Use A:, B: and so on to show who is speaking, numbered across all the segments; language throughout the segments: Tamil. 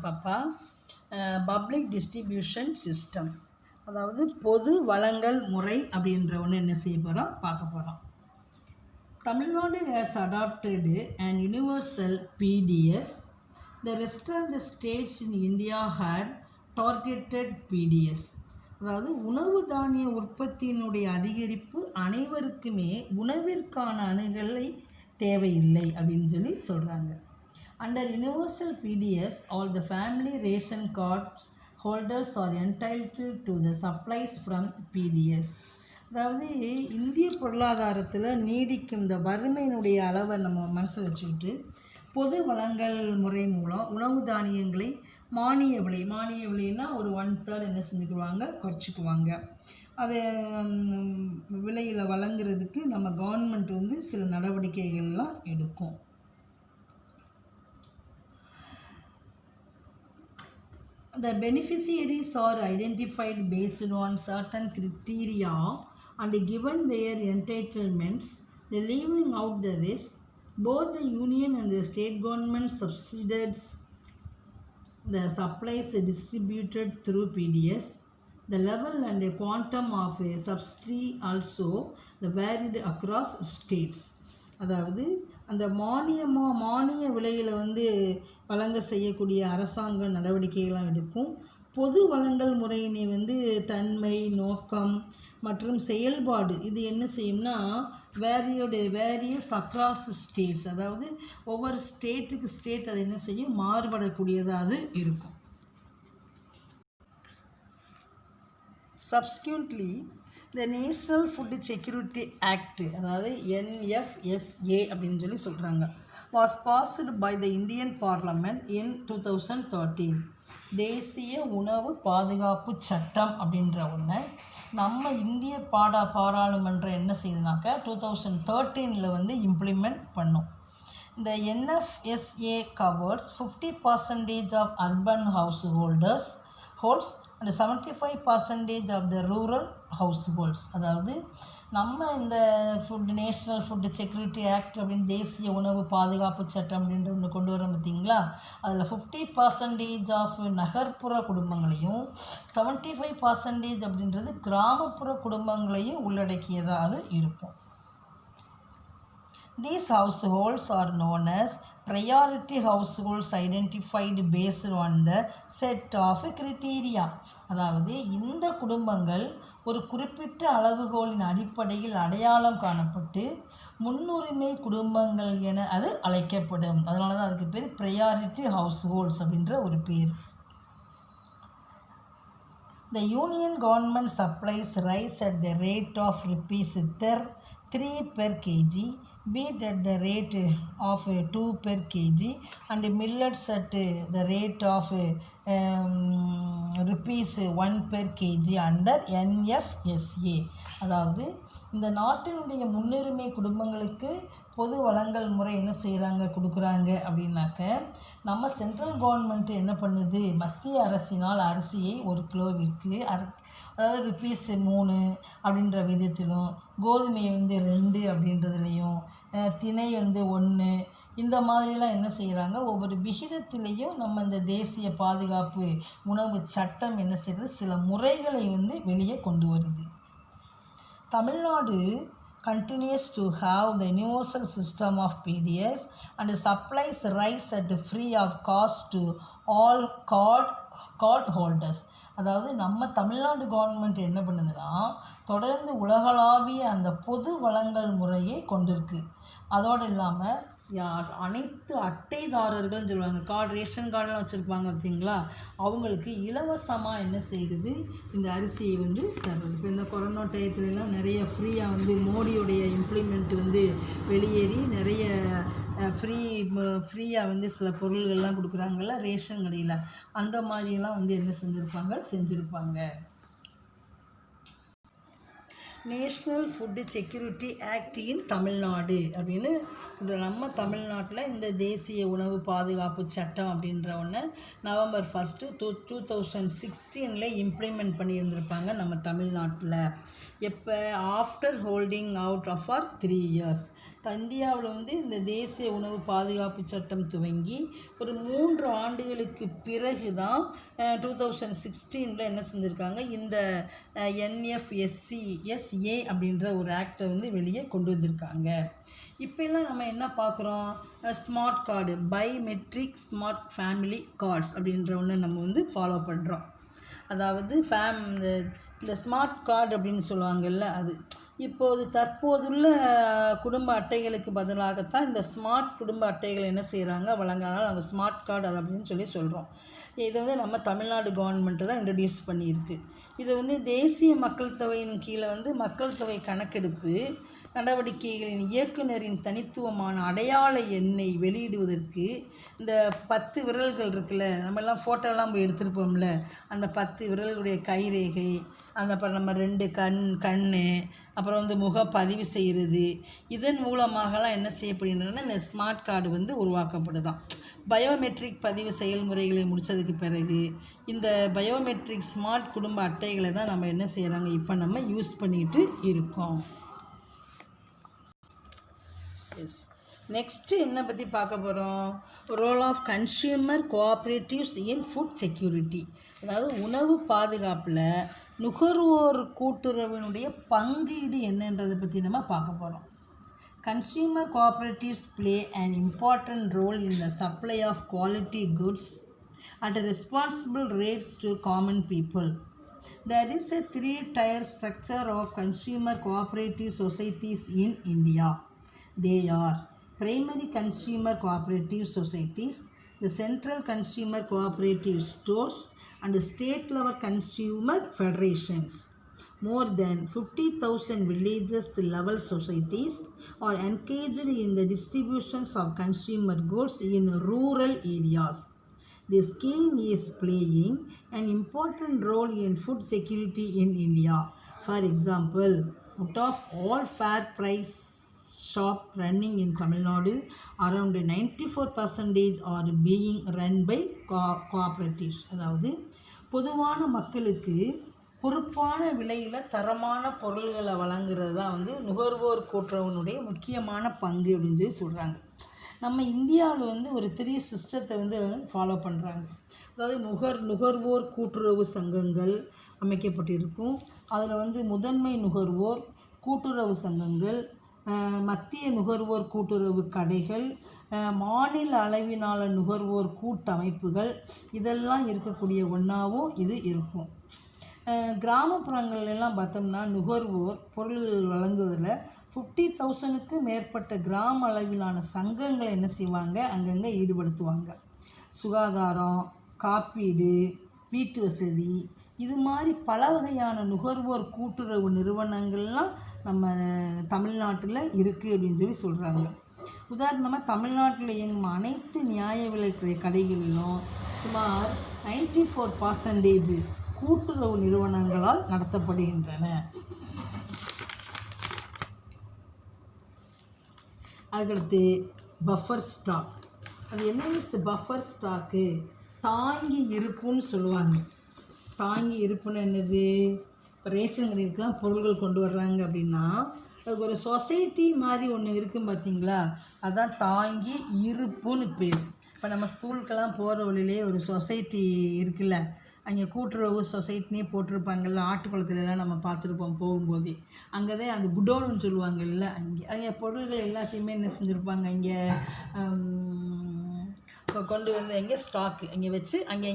A: பாப்பா பப்ளிக் டிஸ்ட்ரிபியூஷன் சிஸ்டம், அதாவது பொது வழங்கல் முறை அப்படின்ற ஒன்று என்ன செய்ய போகிறோம், பார்க்க போகிறோம். Tamil Nadu has adapted and universal PDS. The rest of the states in India had targeted PDS. அதாவது உணவு தானிய உற்பத்தியினுடைய அதிகரிப்பு அனைவருக்குமே உணவிற்கான அணுகலை தேவையில்லை அப்படின்னு சொல்கிறாங்க. Under universal PDS, all the family ration card holders are entitled to the supplies from PDS. அதாவது இந்திய பொருளாதாரத்தில் நீடிக்கும் இந்த வறுமையினுடைய அளவை நம்ம மனசில் வச்சுக்கிட்டு பொது வழங்கல் முறை மூலம் உணவு தானியங்களை மானிய விலைன்னா ஒரு 1/3 என்ன செஞ்சுக்குவாங்க, குறைச்சிக்குவாங்க. அதை விலையில் வழங்குறதுக்கு நம்ம கவர்மெண்ட் சில நடவடிக்கைகள்லாம் எடுக்கும். The beneficiaries are identified based on certain criteria and given their entitlements. The leaving out the rest, both the union and the state government subsidies the supplies distributed through PDS. The level and the quantum of a subsidy also varied across states. அதாவது அந்த மானிய விலையில் வழங்க செய்யக்கூடிய அரசாங்க நடவடிக்கைகளாக எடுக்கும். பொது வழங்கல் முறையினை தன்மை, நோக்கம் மற்றும் செயல்பாடு இது என்ன செய்யும்னா வேரியஸ் அக்ராஸ் ஸ்டேட்ஸ், அதாவது ஒவ்வொரு ஸ்டேட் அது என்ன செய்யும், மாறுபடக்கூடியதாக அது இருக்கும். Subsequently, the National Food Security Act, அதாவது NFSA அப்படின்னு சொல்கிறாங்க, was passed by the Indian Parliament in 2013. தேசிய உணவு பாதுகாப்பு சட்டம் அப்படின்ற ஒன்று நம்ம இந்திய பாராளுமன்றம் என்ன செய்யுதுனாக்கா 2013 இம்ப்ளிமெண்ட் பண்ணும். இந்த NFSA covers 50% of urban households and 75% of the rural households. அதாவது நம்ம இந்த நேஷ்னல் ஃபுட் செக்யூரிட்டி ஆக்ட் அப்படின்னு தேசிய உணவு பாதுகாப்பு சட்டம் அப்படின்ற ஒன்று கொண்டு வரோம் பார்த்தீங்களா, அதில் 50% ஆஃப் நகர்ப்புற குடும்பங்களையும் 75% அப்படின்றது கிராமப்புற குடும்பங்களையும் உள்ளடக்கியதாக அது இருக்கும். These households are known as priority households identified based on the set of criteria. அதாவது இந்த குடும்பங்கள் ஒரு குறிப்பிட்ட அளவுகோலின் அடிப்படையில் அடையாளம் காணப்பட்டு முன்னுரிமை குடும்பங்கள் என அது அழைக்கப்படும். அதனால தான் அதுக்கு பேர் priority households அப்படின்ற ஒரு பேர். The union government supplies rice at the rate of ₹3 per kg, wheat at the rate of 2 per kg, and millets at the rate of ₹1 per kg under NFSA. அதாவது இந்த நாட்டினுடைய முன்னுரிமை குடும்பங்களுக்கு பொது வழங்கல் முறை என்ன செய்கிறாங்க, கொடுக்குறாங்க அப்படின்னாக்க நம்ம சென்ட்ரல் கவர்மெண்ட் என்ன பண்ணுது, மத்திய அரசினால் அரிசியை 1 கிலோவிற்கு அதாவது ₹3 அப்படின்ற விதத்திலும், கோதுமையை 2 அப்படின்றதுலையும், திணை 1 இந்த மாதிரிலாம் என்ன செய்கிறாங்க, ஒவ்வொரு விகிதத்திலையும் நம்ம இந்த தேசிய பாதுகாப்பு உணவு சட்டம் என்ன செய்கிறது, சில முறைகளை வெளியே கொண்டு வருது. Tamil Nadu continues to have the universal system of PDS and supplies rice at free of cost to all card holders. அதாவது நம்ம தமிழ்நாடு கவர்மெண்ட் என்ன பண்ணுதுன்னா தொடர்ந்து உலகளாவிய அந்த பொது வழங்கல் முறையை கொண்டிருக்கு. அதோடு இல்லாமல் அனைத்து அட்டைதாரர்கள் சொல்லுவாங்க, ரேஷன் கார்டெலாம் வச்சுருப்பாங்க பார்த்தீங்களா, அவங்களுக்கு இலவசமாக என்ன செய்கிறது, இந்த அரிசியை தருது. இப்போ இந்த கொரோனா டயத்துலலாம் நிறைய ஃப்ரீயாக மோடியோடைய இம்ப்ளிமெண்ட் வெளியேறி நிறைய ஃப்ரீயாக சில பொருள்கள்லாம் கொடுக்குறாங்கல்ல ரேஷன் கடையில், அந்த மாதிரிலாம் என்ன செஞ்சுருப்பாங்க. National food security act in Tamil Nadu அப்படின்னு நம்ம தமிழ்நாட்டில் இந்த தேசிய உணவு பாதுகாப்பு சட்டம் அப்படின்ற ஒன்று November 1, 2016 இம்ப்ளிமெண்ட் பண்ணியிருந்திருப்பாங்க நம்ம தமிழ்நாட்டில். எப்போ after holding out for 3 years. இந்தியாவில் வந்து இந்த தேசிய உணவு பாதுகாப்பு சட்டம் துவங்கி ஒரு 3 ஆண்டுகளுக்கு பிறகு தான் 2016 என்ன செஞ்சுருக்காங்க, இந்த NFSA அப்படின்ற ஒரு ஆக்டை வந்து வெளியே கொண்டு வந்திருக்காங்க. இப்போல்லாம் நம்ம என்ன பார்க்குறோம், smart card, biometric smart family cards அப்படின்ற ஒன்று நம்ம வந்து ஃபாலோ பண்ணுறோம். அதாவது இந்த ஸ்மார்ட் கார்டு அப்படின்னு சொல்லுவாங்கள்ல, அது இப்போது தற்போதுள்ள குடும்ப அட்டைகளுக்கு பதிலாகத்தான் இந்த ஸ்மார்ட் குடும்ப அட்டைகள் என்ன செய்கிறாங்க, வழங்கினாலும் நாங்கள் ஸ்மார்ட் கார்டு அது அப்படின்னு சொல்கிறோம். இதை வந்து நம்ம தமிழ்நாடு கவர்மெண்ட்டு தான் இன்ட்ரடியூஸ் பண்ணியிருக்கு. இது வந்து தேசிய மக்கள் தொகையின் கீழே வந்து மக்கள் தொகை கணக்கெடுப்பு நடவடிக்கைகளின் இயக்குனரின் தனித்துவமான அடையாள எண்ணை வெளியிடுவதற்கு இந்த 10 விரல்கள் இருக்குல்ல, நம்மெல்லாம் ஃபோட்டோலாம் போய் எடுத்துருப்போம்ல, அந்த 10 விரல்களுடைய கைரேகை, அந்த அப்புறம் நம்ம 2 கண், அப்புறம் வந்து முகப்பதிவு செய்கிறது, இதன் மூலமாகலாம் என்ன செய்யப்படுகின்றன, இந்த ஸ்மார்ட் கார்டு வந்து உருவாக்கப்படுதான். பயோமெட்ரிக் பதிவு செயல்முறைகளை முடித்ததுக்கு பிறகு இந்த பயோமெட்ரிக் ஸ்மார்ட் குடும்ப அட்டைகளை தான் நம்ம என்ன செய்கிறாங்க, இப்போ நம்ம யூஸ் பண்ணிக்கிட்டு இருக்கோம். எஸ், நெக்ஸ்ட்டு என்ன பற்றி பார்க்க போகிறோம், role of consumer cooperatives in food security. அதாவது உணவு பாதுகாப்பில் நுகர்வோர் கூட்டுறவினுடைய பங்கீடு என்னன்றதை பற்றி நம்ம பார்க்க போகிறோம். Consumer cooperatives play an important role in the supply of quality goods at responsible rates to common people. There is a 3-tier structure of consumer cooperative societies in India. They are primary consumer cooperative societies, the central consumer cooperative stores, and state level consumer federations. More than 50,000 villages level societies are engaged in the distributions of consumer goods in rural areas. This scheme is playing an important role in food security in India. For example, out of all fair price shop running in Tamil Nadu, around 94% are being run by cooperatives. அதாவது பொதுவான மக்களுக்கு பொறுப்பான விலையில் தரமான பொருள்களை வழங்குறது தான் வந்து நுகர்வோர் கூட்டுறவுனுடைய முக்கியமான பங்கு அப்படின்னு சொல்கிறாங்க. நம்ம இந்தியாவில் வந்து ஒரு 3 சிஸ்டத்தை வந்து ஃபாலோ பண்ணுறாங்க. அதாவது நுகர்வோர் கூட்டுறவு சங்கங்கள் அமைக்கப்பட்டிருக்கும். அதில் வந்து முதன்மை நுகர்வோர் கூட்டுறவு சங்கங்கள், மத்திய நுகர்வோர் கூட்டுறவு கடைகள், மாநில அளவிலான நுகர்வோர் கூட்டமைப்புகள், இதெல்லாம் இருக்கக்கூடிய ஒன்றாவும் இது இருக்கும். கிராமப்புறங்கள்லாம் பார்த்தோம்னா நுகர்வோர் பொருள் வழங்குவதில் 50,000க்கு மேற்பட்ட கிராம அளவிலான சங்கங்களை என்ன செய்வாங்க, அங்கங்கே ஈடுபடுத்துவாங்க. சுகாதாரம், காப்பீடு, வீட்டு வசதி, இது மாதிரி பல வகையான நுகர்வோர் கூட்டுறவு நிறுவனங்கள்லாம் நம்ம தமிழ்நாட்டில் இருக்குது அப்படின்னு சொல்கிறாங்க. உதாரணமாக தமிழ்நாட்டில் இயங்கும் அனைத்து நியாய விலைக்கடை கடைகளிலும் சுமார் 94% கூட்டுறவு நிறுவனங்களால் நடத்தப்படுகின்றன. அதுக்கடுத்து பஃபர் ஸ்டாக். அது என்ன பஃபர் ஸ்டாக்கு, தாங்கி இருப்புன்னு சொல்லுவாங்க. தாங்கி இருப்புன்னு என்னது, இப்போ ரேஷன் கடைக்கெலாம் பொருட்கள் கொண்டு வர்றாங்க அப்படின்னா அதுக்கு ஒரு சொசைட்டி மாதிரி ஒன்று இருக்கும் பார்த்தீங்களா, அதுதான் தாங்கி இருப்புன்னு பேர். இப்போ நம்ம ஸ்கூலுக்கெல்லாம் போகிற வழியிலே ஒரு சொசைட்டி இருக்குல்ல, அங்கே கூட்டுறவு சொசைட்டினே போட்டிருப்பாங்கள்ல, ஆட்டுக்குளத்துலலாம் நம்ம பார்த்துருப்போம் போகும்போதே. அங்கே தான் அந்த குடோன்னு சொல்லுவாங்கள்ல, அங்கே பொருள்கள் எல்லாத்தையுமே என்ன செஞ்சுருப்பாங்க, இங்கே கொண்டு வந்து அங்கே ஸ்டாக்கு அங்கே வச்சு அங்கே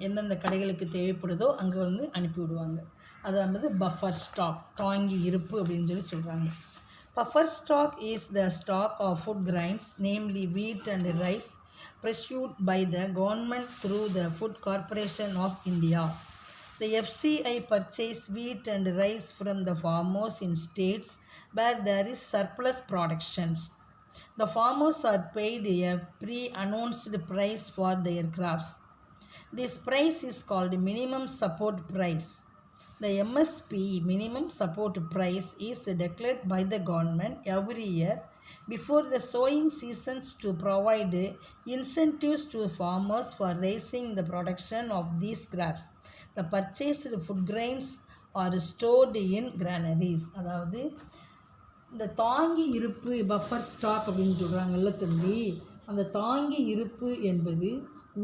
A: எந்தெந்த கடைகளுக்கு தேவைப்படுதோ அங்கே வந்து அனுப்பிவிடுவாங்க. அதாவது பஃபர் ஸ்டாக், தாங்கி இருப்பு அப்படின்னு சொல்கிறாங்க. Buffer stock is the stock of food grains, namely wheat and rice, pursued by the government through the Food Corporation of India. The FCI purchase wheat and rice from the farmers in states where there is surplus productions. The farmers are paid a pre-announced price for their crops. This price is called minimum support price. The MSP, minimum support price, is declared by the government every year before the sowing seasons to provide incentives to farmers for raising the production of these crops. The purchased food grains are stored in granaries. அதாவது இந்த தாங்கி இருப்பு பஃபர் ஸ்டாக் அப்படின்னு சொல்கிறாங்கல்ல தம்பி, அந்த தாங்கி இருப்பு என்பது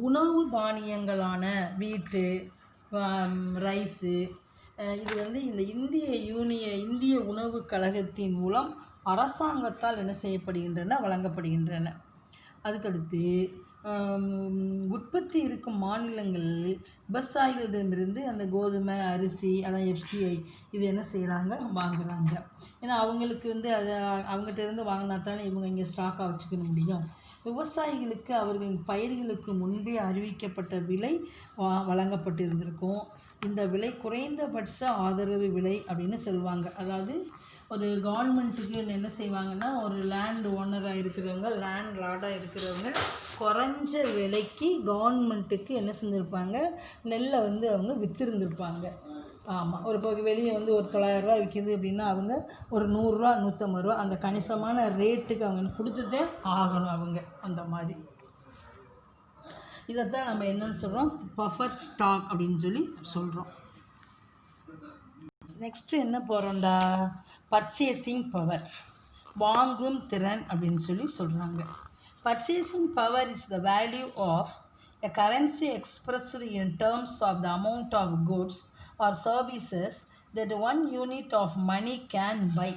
A: உணவு தானியங்களான வீட்டு ரைஸு இது வந்து இந்த இந்திய உணவு கழகத்தின் மூலம் அரசாங்கத்தால் என்ன செய்யப்படுகின்றன, வழங்கப்படுகின்றன. அதுக்கடுத்து உற்பத்தி இருக்கும் மாநிலங்களில் விவசாயிகளிடமிருந்து அந்த கோதுமை, அரிசி, அதான் FCI இது என்ன செய்கிறாங்க, வாங்குகிறாங்க. ஏன்னா அவங்களுக்கு வந்து அதை அவங்ககிட்ட இருந்து வாங்கினா தானே இவங்க இங்கே ஸ்டாக்காக வச்சுக்க முடியும். விவசாயிகளுக்கு அவர்களின் பயிர்களுக்கு முன்பே அறிவிக்கப்பட்ட விலை வழங்கப்பட்டிருந்திருக்கும். இந்த விலை குறைந்தபட்ச ஆதரவு விலை அப்படின்னு சொல்லுவாங்க. அதாவது ஒரு கவர்மெண்ட்டுக்கு என்ன செய்வாங்கன்னா, ஒரு லேண்ட் ஓனராக இருக்கிறவங்க, லேண்ட் லார்டாக இருக்கிறவங்க குறைஞ்ச விலைக்கு கவர்மெண்ட்டுக்கு என்ன செஞ்சுருப்பாங்க, நெல்லை வந்து அவங்க விற்றுருந்துருப்பாங்க. ஆமாம், ஒரு இப்போ வெளியே வந்து ஒரு 900 ரூபா விற்கிது அப்படின்னா அவங்க ஒரு 100 ரூபா 150 ரூபா அந்த கணிசமான ரேட்டுக்கு அவங்க கொடுத்துட்டே ஆகணும் அவங்க. அந்த மாதிரி இதைத்தான் நம்ம என்னென்னு சொல்கிறோம், பஃபர் ஸ்டாக் அப்படின்னு சொல்லி சொல்கிறோம். நெக்ஸ்ட்டு என்ன போகிறோம்டா, பர்ச்சேசிங் பவர், வாங்கும் திறன் அப்படின்னு சொல்லி சொல்கிறாங்க. Purchasing power is the value of a currency expressed in terms of the amount of goods or services that one unit of money can buy.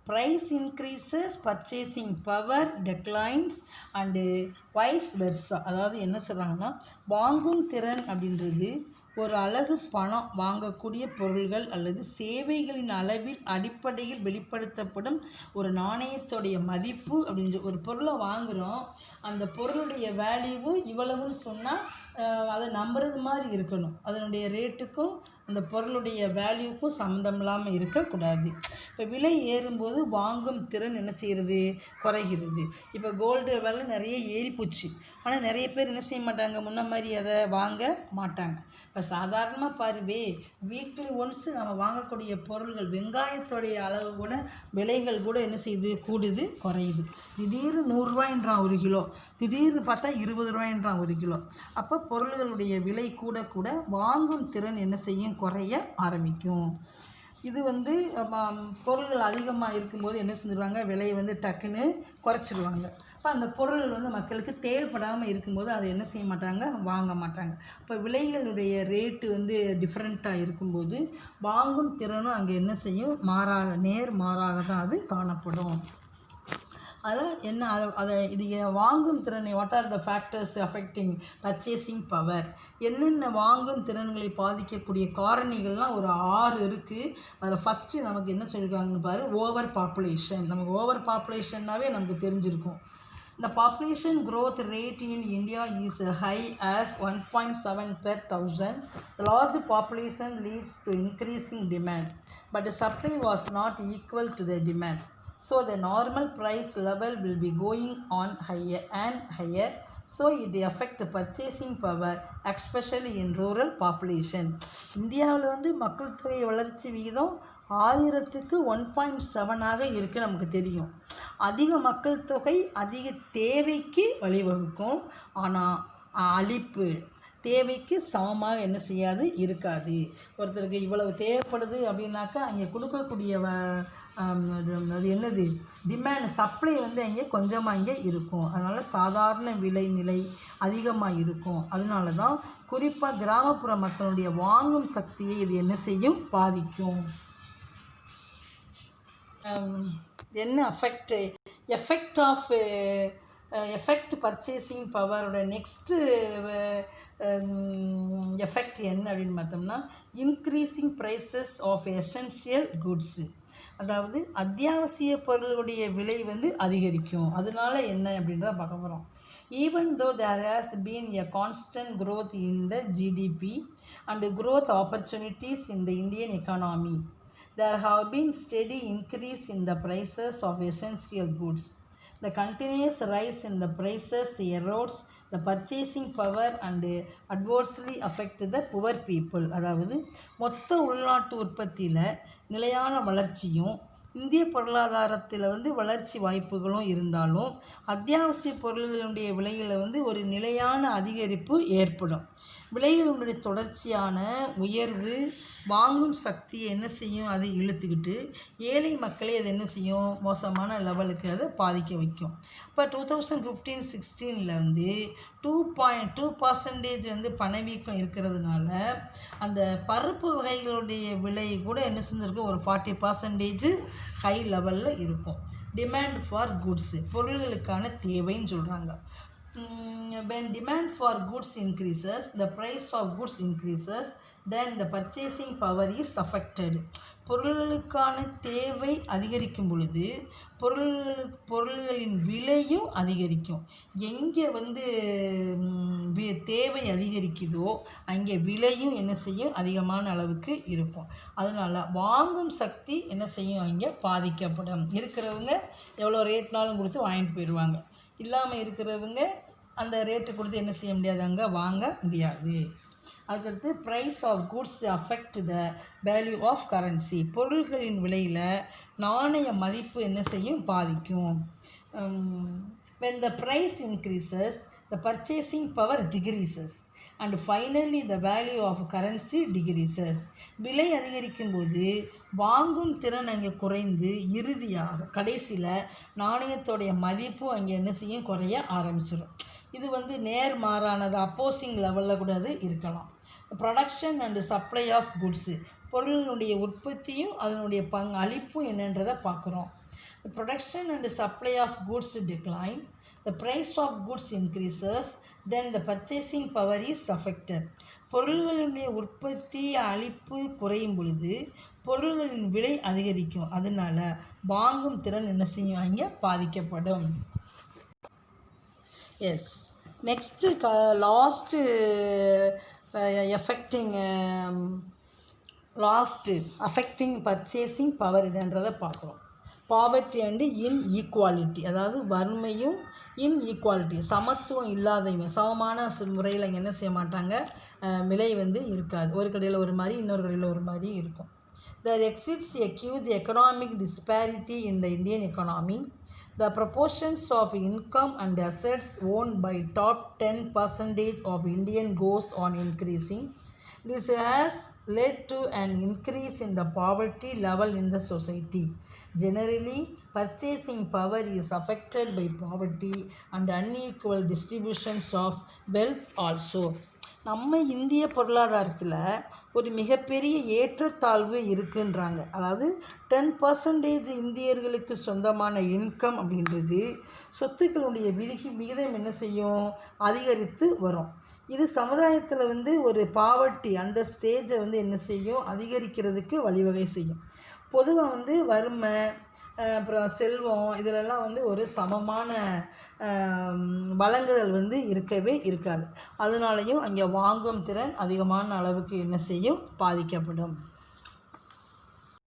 A: Price increases, purchasing power declines and vice versa. அதாவது என்ன சொல்கிறாங்கன்னா, வாங்கும் திறன் அப்படின்றது ஒரு அலகு பணம் வாங்கக்கூடிய பொருள்கள் அல்லது சேவைகளின் அளவில் அடிப்படையில் வெளிப்படுத்தப்படும் ஒரு நாணயத்துடைய மதிப்பு. அப்படின்ற ஒரு பொருளை வாங்குகிறோம், அந்த பொருளுடைய வேல்யூவு இவ்வளவுன்னு சொன்னால் அதை நம்புறது மாதிரி இருக்கணும். அதனுடைய ரேட்டுக்கும் அந்த பொருளுடைய வேல்யூக்கும் சம்மந்தம் இல்லாமல் இருக்கக்கூடாது. இப்போ விலை ஏறும்போது வாங்கும் திறன் என்ன செய்கிறது, குறைகிறது. இப்போ கோல்டு விலை நிறைய ஏறிப்போச்சு, ஆனால் நிறைய பேர் என்ன செய்ய மாட்டாங்க, முன்ன மாதிரி அதை வாங்க மாட்டாங்க. இப்போ சாதாரணமாக பாருவே, வீக்லி ஒன்ஸு நம்ம வாங்கக்கூடிய பொருள்கள், வெங்காயத்துடைய அளவு கூட விலைகள் கூட என்ன செய்யுது, கூடுது குறையுது. திடீர்னு 100 ரூபாய்ன்றான் ஒரு கிலோ, திடீர்னு பார்த்தா 20 ரூபாய்ன்றான் ஒரு கிலோ. அப்போ பொருள்களுடைய விலை கூட கூட வாங்கும் திறன் என்ன செய்யும், குறைய ஆரம்பிக்கும். இது வந்து பொருள்கள் அதிகமாக இருக்கும்போது என்ன செஞ்சுருவாங்க, விலையை வந்து டக்குன்னு குறைச்சிடுவாங்க. இப்போ அந்த பொருள்கள் வந்து மக்களுக்கு தேவைப்படாமல் இருக்கும்போது அதை என்ன செய்ய மாட்டாங்க, வாங்க மாட்டாங்க. இப்போ விலைகளுடைய ரேட்டு வந்து டிஃப்ரெண்ட்டாக இருக்கும்போது வாங்கும் திறனும் அங்கே என்ன செய்யும், மாறாக தான் அது காணப்படும். அதில் என்ன இது வாங்கும் திறனை, what are the factors affecting purchasing power, என்னென்ன வாங்கும் திறன்களை பாதிக்கக்கூடிய காரணிகள்லாம் ஒரு 6 இருக்குது. அதில் ஃபஸ்ட்டு நமக்கு என்ன சொல்லியிருக்காங்கன்னு பாரு, ஓவர் பாப்புலேஷன். நமக்கு ஓவர் பாப்புலேஷன்னாவே நமக்கு தெரிஞ்சிருக்கும். The population growth rate in India is high as 1.7 per thousand. The large population leads to increasing demand, but the supply was not equal to the demand. So the normal price level will be going on higher and higher. So it affects purchasing power, especially in rural population. இந்தியாவில் வந்து மக்கள் தொகை வளர்ச்சி விகிதம் 1000க்கு 1.7 இருக்குது, நமக்கு தெரியும். அதிக மக்கள் தொகை அதிக தேவைக்கு வழிவகுக்கும், ஆனால் அளிப்பு தேவைக்கு சமமாக என்ன செய்யாது, இருக்காது. ஒருத்தருக்கு இவ்வளவு தேவைப்படுது அப்படின்னாக்கா அங்கே கொடுக்கக்கூடிய அது என்னது, டிமாண்ட், சப்ளை வந்து அங்கே கொஞ்சமாக இங்கே இருக்கும். அதனால் சாதாரண விலை நிலை அதிகமாக இருக்கும். அதனால தான் குறிப்பாக கிராமப்புற மக்களுடைய வாங்கும் சக்தியை இது என்ன செய்யும், பாதிக்கும். என்ன எஃபெக்ட் பர்ச்சேசிங் பவரோட நெக்ஸ்ட்டு எஃபெக்ட் என்ன அப்படின்னு பார்த்தோம்னா, increasing prices of essential goods. அதாவது அத்தியாவசிய பொருளுடைய விலை வந்து அதிகரிக்கும். அதனால என்ன அப்படின்றத பார்க்க போகிறோம். Even though there has been a constant growth in the GDP and growth opportunities in the Indian economy, there have been steady increase in the prices of essential goods. The continuous rise in the prices erodes the purchasing power and adversely affect the poor people. அதாவது மொத்த உள்நாட்டு உற்பத்தியில் நிலையான வளர்ச்சியும் இந்திய பொருளாதாரத்தில் வந்து வளர்ச்சி வாய்ப்புகளும் இருந்தாலும் அத்தியாவசிய பொருள்களுடைய விலையில் வந்து ஒரு நிலையான அதிகரிப்பு ஏற்படும். விலைகளுடைய தொடர்ச்சியான உயர்வு வாங்கும் சக்தியை என்ன செய்யும், அதை இழுத்துக்கிட்டு ஏழை மக்களை அது என்ன செய்யும், மோசமான லெவலுக்கு அதை பாதிக்க வைக்கும். இப்போ 2015-16 வந்து 2.2% வந்து பணவீக்கம் இருக்கிறதுனால அந்த பருப்பு வகைகளுடைய விலை கூட என்ன செஞ்சுருக்கும், ஒரு 40% ஹை லெவலில் இருக்கும். டிமாண்ட் ஃபார் குட்ஸு, பொருள்களுக்கான தேவைன்னு சொல்கிறாங்க. When demand for goods increases, the price of goods increases, then the purchasing power is affected. பொருள்களுக்கான தேவை அதிகரிக்கும் பொழுது பொருள்களின் விலையும் அதிகரிக்கும். எங்கே வந்து தேவை அதிகரிக்குதோ அங்கே விலையும் என்ன செய்யும், அதிகமான அளவுக்கு இருக்கும். அதனால் வாங்கும் சக்தி என்ன செய்யும், அங்கே பாதிக்கப்படும். இருக்கிறவங்க எவ்வளோ ரேட்னாலும் கொடுத்து வாங்கிட்டு போயிடுவாங்க. இல்லாமல் இருக்கிறவங்க அந்த ரேட்டு கொடுத்து என்ன செய்ய முடியாது, அங்கே வாங்க முடியாது. அதுக்கடுத்து price of goods affect the value of currency, பொருள்களின் விலையில் நாணய மதிப்பு என்ன செய்யும், பாதிக்கும். when the price increases, the purchasing power decreases and finally the value of currency decreases. விலை அதிகரிக்கும் போது வாங்கும் திறன் அங்கே குறைந்து இறுதியாக கடைசியில் நாணயத்தோடைய மதிப்பு அங்கே என்ன செய்யும், குறைய ஆரம்பிச்சிடும். இது வந்து நேர்மாறானது, அப்போசிங் லெவலில் கூட அது இருக்கலாம். Production and supply of goods, பொருளினுடைய உற்பத்தியும் அதனுடைய அளிப்பும் என்னன்றதை பார்க்குறோம். Production and supply of goods decline, the price of goods increases, then the purchasing power is affected. பொருள்களுடைய உற்பத்தி அளிப்பு குறையும் பொழுது பொருள்களின் விலை அதிகரிக்கும். அதனால் வாங்கும் திறன் என்ன செய்யும், அங்கே பாதிக்கப்படும். Yes, next last affecting purchasing power என்னன்றதை பார்க்குறோம். பாவர்ட்டி அண்டு இன்ஈக்குவாலிட்டி, அதாவது வறுமையும் இன்ஈக்குவாலிட்டி, சமத்துவம் இல்லாதவங்க, சமமான முறையில் இங்கே என்ன செய்ய மாட்டாங்க, விலை வந்து இருக்காது. ஒரு கடையில் ஒரு மாதிரி, இன்னொரு கடையில் ஒரு மாதிரி இருக்கும். There exists a huge economic disparity in the Indian economy. The proportions of income and assets owned by top 10% of Indian goes on increasing. This has led to an increase in the poverty level in the society. Generally, purchasing power is affected by poverty and unequal distributions of wealth also. நம்ம இந்திய பொருளாதாரத்தில் ஒரு மிகப்பெரிய ஏற்றத்தாழ்வு இருக்குன்றாங்க. அதாவது 10% இந்தியர்களுக்கு சொந்தமான இன்கம் அப்படின்றது சொத்துக்களுடைய விகிதம் என்ன செய்யும், அதிகரித்து வரும். இது சமுதாயத்தில் வந்து ஒரு பாவர்ட்டி அந்த ஸ்டேஜை வந்து என்ன செய்யும், அதிகரிக்கிறதுக்கு வழிவகை செய்யும். பொதுவாக வந்து வறுமை அப்புறம் செல்வம் இதிலெல்லாம் வந்து ஒரு சமமான வழங்குதல் வந்து இருக்கவே இருக்காது. அதனாலையும் அங்கே வாங்கும் திறன் அதிகமான அளவுக்கு என்ன செய்யும், பாதிக்கப்படும்.